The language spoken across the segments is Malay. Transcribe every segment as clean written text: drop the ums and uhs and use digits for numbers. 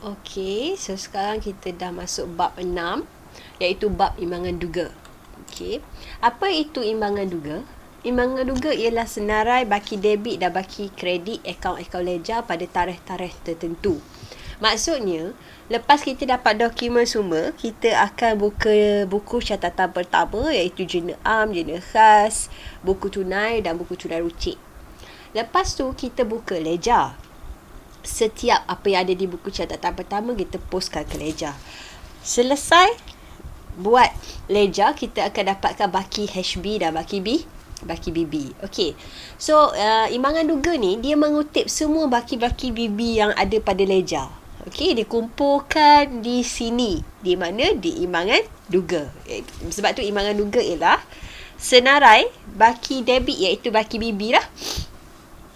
Okey, so sekarang kita dah masuk bab 6, iaitu bab imbangan duga. Okey. Apa itu imbangan duga? Imbangan duga ialah senarai baki debit dan baki kredit akaun-akaun ledger pada tarikh-tarikh tertentu. Maksudnya, lepas kita dapat dokumen semua, kita akan buka buku catatan pertama iaitu jurnal am, jurnal khas, buku tunai dan buku tunai rucik. Lepas tu kita buka ledger. Setiap apa yang ada di buku catatan pertama kita postkan ke ledger. Selesai buat ledger, kita akan dapatkan baki HB dan baki BB. Okey. So, imbangan duga ni dia mengutip semua baki-baki BB yang ada pada ledger. Okey, dikumpulkan di sini. Di mana? Di imbangan duga. Sebab tu imbangan duga ialah senarai baki debit iaitu baki BB lah.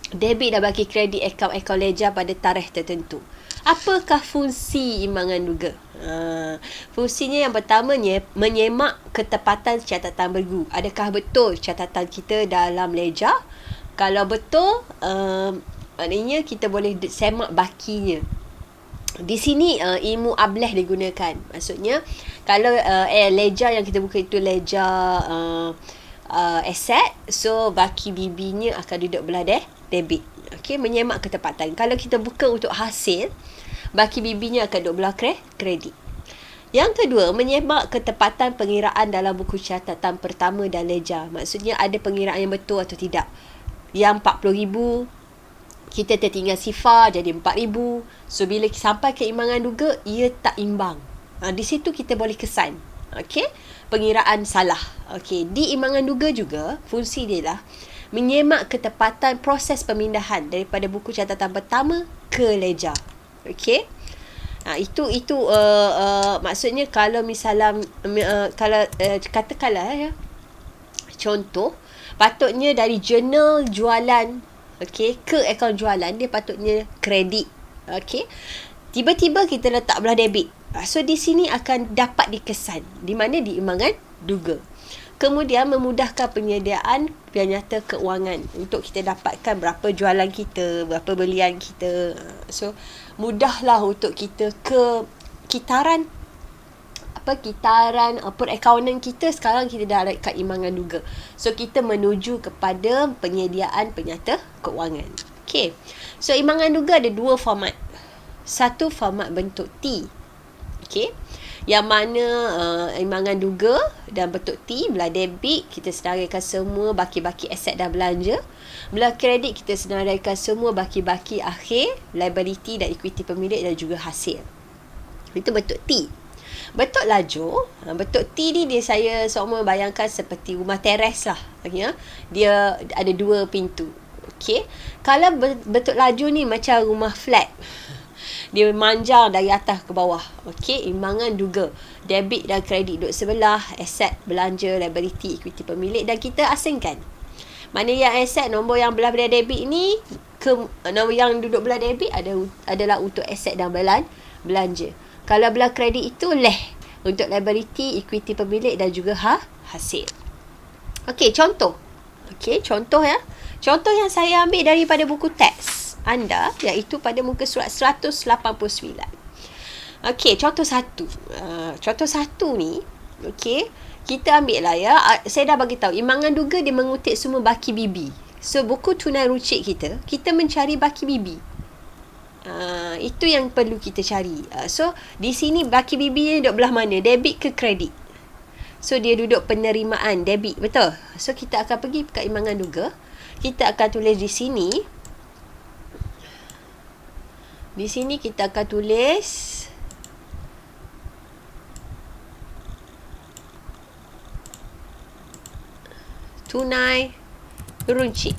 Debit dan baki kredit akaun-akaun ledger pada tarikh tertentu. Apakah fungsi imbangan duga? Fungsinya yang pertamanya menyemak ketepatan catatan bergu. Adakah betul catatan kita dalam ledger? Kalau betul, maknanya kita boleh semak bakinya. Di sini ilmu ableh digunakan. Maksudnya kalau ledger yang kita buka itu ledger aset, so baki BB-nya akan duduk belah debit. Okey, menyemak ketepatan. Kalau kita buka untuk hasil, baki BB-nya akan duduk belah kredit. Yang kedua, menyemak ketepatan pengiraan dalam buku catatan pertama dan ledger. Maksudnya ada pengiraan yang betul atau tidak. Yang 40,000 kita tertinggal sifar jadi 4,000. So bila sampai ke imbangan duga, ia tak imbang. Di situ kita boleh kesan. Okey, pengiraan salah. Okey, di imbangan duga juga fungsi dia lah menyemak ketepatan proses pemindahan daripada buku catatan pertama ke ledger. Okey. Itu maksudnya kalau misalnya kalau katakanlah ya, contoh patutnya dari jurnal jualan, okey, ke akaun jualan dia patutnya kredit. Okey. Tiba-tiba kita letak belah debit. So di sini akan dapat dikesan di mana di imbangan duga. Kemudian memudahkan penyediaan biar nyata keuangan untuk kita dapatkan berapa jualan kita, berapa belian kita. So mudahlah untuk kita ke kitaran perakaunan kita sekarang kita dah ada kat imbangan duga. So kita menuju kepada penyediaan penyata keuangan. Okey. So imbangan duga ada dua format. Satu format bentuk T. Okey. Yang mana imbangan duga dan bentuk T, belah debit kita senaraikan semua baki-baki aset dan belanja. Belah kredit kita senaraikan semua baki-baki akhir, liability dan equity pemilik dan juga hasil. Itu bentuk T. Bentuk laju, bentuk T ni saya semua bayangkan seperti rumah teres lah. Ya? Dia ada dua pintu. Okey. Kalau bentuk laju ni macam rumah flat. Dia manjang dari atas ke bawah. Okey, imbangan duga. Debit dan kredit duduk sebelah, aset, belanja, liability, equity pemilik dan kita asingkan. Mana yang aset, nombor yang belah debit ni, nombor yang duduk belah debit adalah untuk aset dan belanja. Kalau belah kredit itu untuk liability, equity pemilik dan juga hasil. Okey, contoh. Okey, contoh ya. Contoh yang saya ambil daripada buku teks anda, iaitu pada muka surat 189. Okey, contoh satu. Contoh satu ni, okey, kita ambil lah ya. Saya dah bagi tahu, imbangan duga dia mengutip semua baki BB. So, buku tunai rucik kita mencari baki BB. Itu yang perlu kita cari. So, di sini baki BB ni duduk belah mana? Debit ke kredit? So, dia duduk penerimaan debit, betul? So, kita akan pergi ke imbangan duga. Kita akan tulis di sini. Di sini kita akan tulis tunai runcit.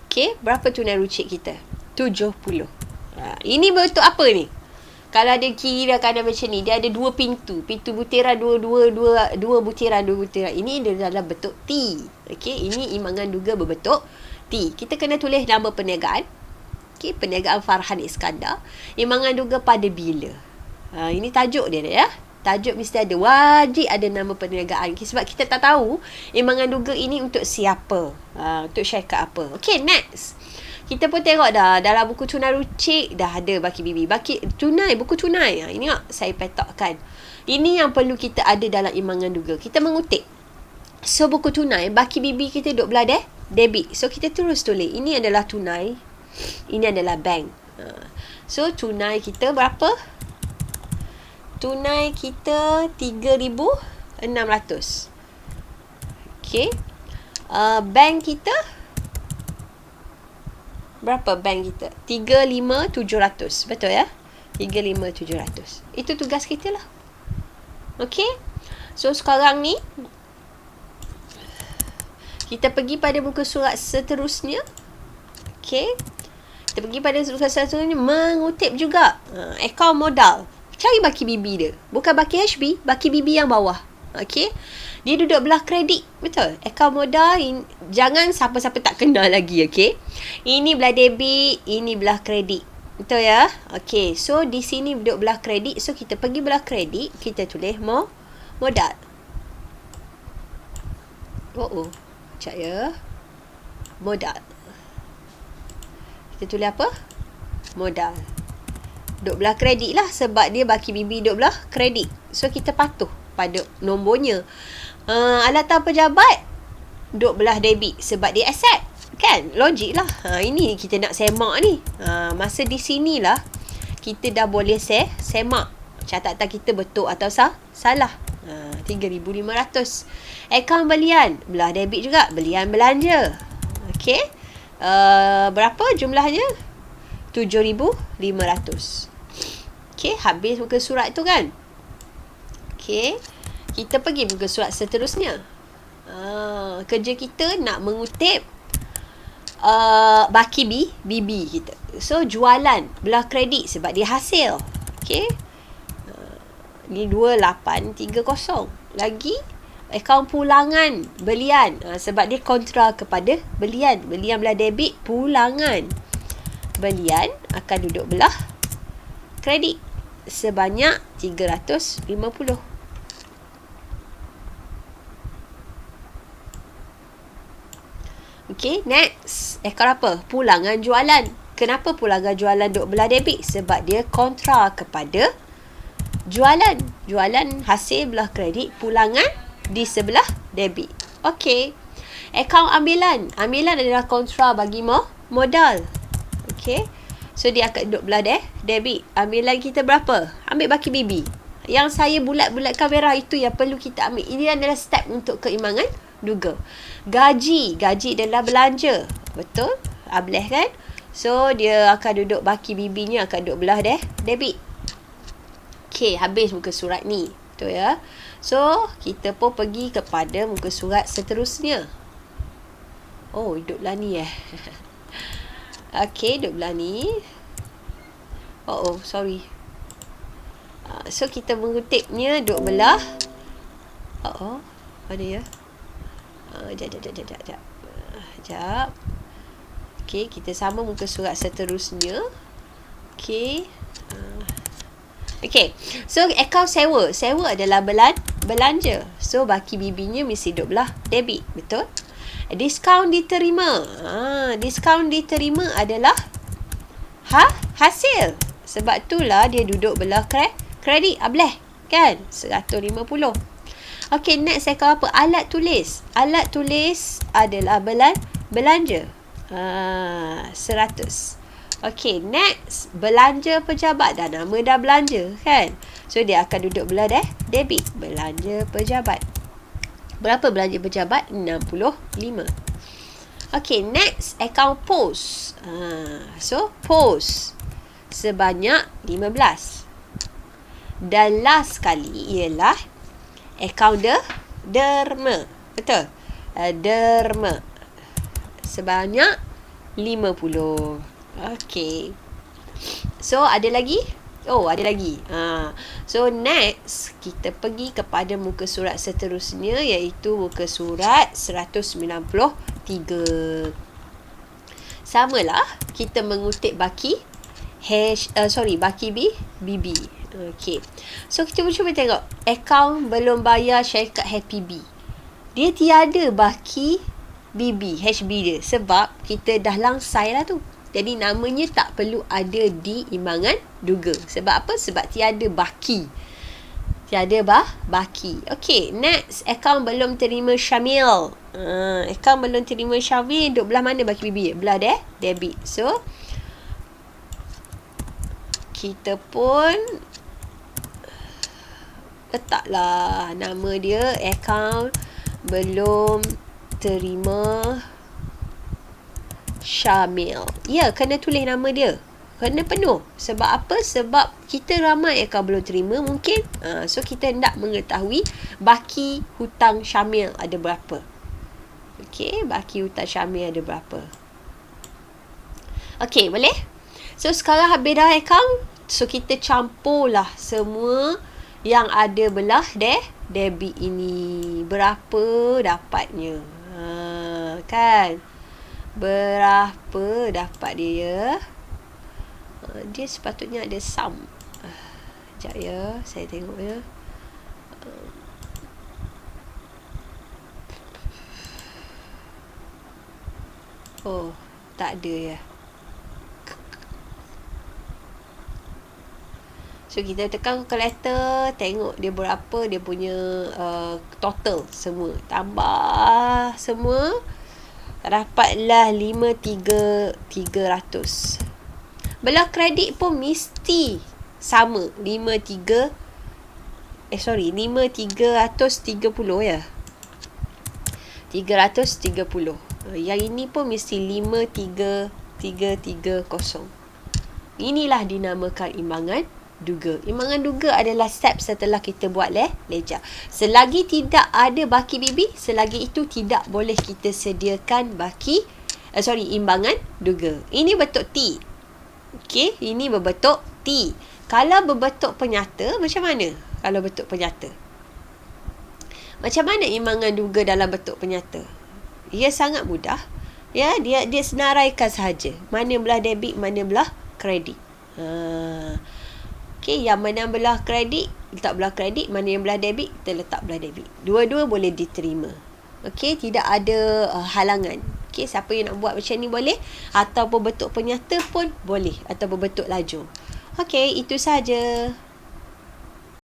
Okey, berapa tunai runcit kita? 70. Ini bentuk apa ni? Kalau ada kiri dan kanan macam ni, dia ada dua pintu. Pintu butiran dua butiran. Ini dia dalam bentuk T. Okey, ini imbangan duga berbentuk T. Kita kena tulis nama perniagaan. Okay, perniagaan Farhan Iskandar. Imbangan duga pada bila? Ini tajuk dia ya. Tajuk mesti ada. Wajib ada nama perniagaan. Okay, sebab kita tak tahu imbangan duga ini untuk siapa. Untuk syarikat apa. Okay, next. Kita pun tengok dah dalam buku tunai rucik dah ada baki bibi. Buku tunai. Ini saya petakkan. Ini yang perlu kita ada dalam imbangan duga. Kita mengutip. So buku tunai, baki bibi kita duduk belah debit. So kita terus tulis. Ini adalah tunai. Ini adalah bank. So tunai kita berapa? Tunai kita 3,600. Okay. Bank kita berapa bank kita? 35,700. Betul ya? 35,700. Itu tugas kita lah. Okay. So sekarang ni kita pergi pada muka surat seterusnya. Okay. Kita pergi pada muka surat seterusnya, mengutip juga akaun modal. Cari baki bibi dia. Bukan baki HB, baki bibi yang bawah. Okay. Dia duduk belah kredit. Betul. Akaun modal, jangan siapa-siapa tak kenal lagi. Okay. Ini belah debit, ini belah kredit. Betul ya? Okay. So, di sini duduk belah kredit. So, kita pergi belah kredit. Kita tulis modal. Sekejap ya. Modal. Kita tulis apa? Modal. Duduk belah kredit lah. Sebab dia baki bibi duduk belah kredit. So, kita patuh pada nombornya. Alatan pejabat duduk belah debit. Sebab dia aset. Kan? Logik lah. Ini kita nak semak ni. Masa di sinilah kita dah boleh semak. Catatan kita betul atau salah. 3,500. Akaun belian. Belah debit juga. Belian belanja. Okay. Berapa jumlahnya? 7,500. Okay. Habis muka surat tu kan? Okay. Kita pergi muka surat seterusnya. Kerja kita nak mengutip baki bibi kita. So, jualan. Belah kredit sebab dia hasil. Okay. Ni 2830. Lagi akaun pulangan belian, sebab dia kontra kepada belian. Belian belah debit, pulangan belian akan duduk belah kredit sebanyak 350. Okay, next. Akaun apa? Pulangan jualan. Kenapa pulangan jualan duduk belah debit? Sebab dia kontra kepada jualan. Jualan hasil belah kredit, pulangan di sebelah debit. Okey. Akaun ambilan. Ambilan adalah kontra bagi modal. Okey. So, dia akan duduk belah debit. Ambilan kita berapa? Ambil baki bibi. Yang saya bulat-bulatkan merah itu yang perlu kita ambil. Ini adalah step untuk keimbangan duga. Gaji. Gaji adalah belanja. Betul? Ableh kan? So, dia akan duduk baki bibinya akan duduk belah debit. Okay, habis muka surat ni. Betul ya? So, kita pun pergi kepada muka surat seterusnya. Oh, duduk belah ni Okay, duduk belah ni. Sorry. So, kita mengutipnya duduk belah. Mana ya? Sekejap. Okay, kita sama muka surat seterusnya. Okay. Okay. So, akaun sewa. Sewa adalah belanja. So, baki bibinya mesti duduk belah debit. Betul? Diskaun diterima. Diskaun diterima adalah hasil. Sebab itulah dia duduk belah kredit. Ableh. Kan? 150. Okay, next akaun apa? Alat tulis. Alat tulis adalah belanja. 100. Okay, next. Belanja pejabat. Dah nama dah belanja, kan? So, dia akan duduk belah debit. Belanja pejabat. Berapa belanja pejabat? 65. Okay, next. Akaun pos. So, pos. Sebanyak 15. Dan last sekali ialah akaun derma. Betul? Derma. Sebanyak 50. Okay. So, ada lagi? Ada lagi. So, next, kita pergi kepada muka surat seterusnya, iaitu muka surat 193. Samalah, kita mengutip baki bibi. Okay. So, kita cuba tengok. Akaun belum bayar syarikat Happy Bee. Dia tiada baki BB, HB dia. Sebab kita dah langsai lah tu. Jadi namanya tak perlu ada di imbangan duga. Sebab apa? Sebab tiada baki. Okay, next. Akaun belum terima Syamil. Akaun belum terima Syamil. Duduk belah mana baki bibi? Belah debit. So, kita pun letaklah nama dia, akaun belum terima Syamil. Ya, kena tulis nama dia. Kena penuh. Sebab apa? Sebab kita ramai akaun belum terima mungkin. So, kita hendak mengetahui baki hutang Syamil ada berapa. Okay, baki hutang Syamil ada berapa. Okay, boleh? So, sekarang habis dah akaun. So, kita campurlah semua yang ada belah debit ini. Berapa dapatnya? Kan? Berapa dapat dia? Dia sepatutnya ada sum. Sekejap ya. Saya tengok ya. Oh, tak ada ya. So, kita tekan calculator, tengok dia berapa dia punya total semua. Tambah semua, dapatlah 53,300. Belah kredit pun mesti sama. 5330 ya. 330. Yang ini pun mesti 53,330. Inilah dinamakan imbangan duga. Imbangan duga adalah step setelah kita buat ledger. Selagi tidak ada baki bibi, selagi itu tidak boleh kita sediakan imbangan duga. Ini bentuk T. Okey, ini berbentuk T. Kalau berbentuk penyata, macam mana? Kalau bentuk penyata, macam mana imbangan duga dalam bentuk penyata? Ia sangat mudah. Ya, dia senaraikan sahaja. Mana belah debit, mana belah kredit. Okay, yang mana belah kredit, letak belah kredit. Mana yang belah debit, kita letak belah debit. Dua-dua boleh diterima. Okay, tidak ada halangan. Okay, siapa yang nak buat macam ni boleh. Ataupun bentuk penyata pun boleh. Ataupun bentuk lajur. Okay, itu sahaja.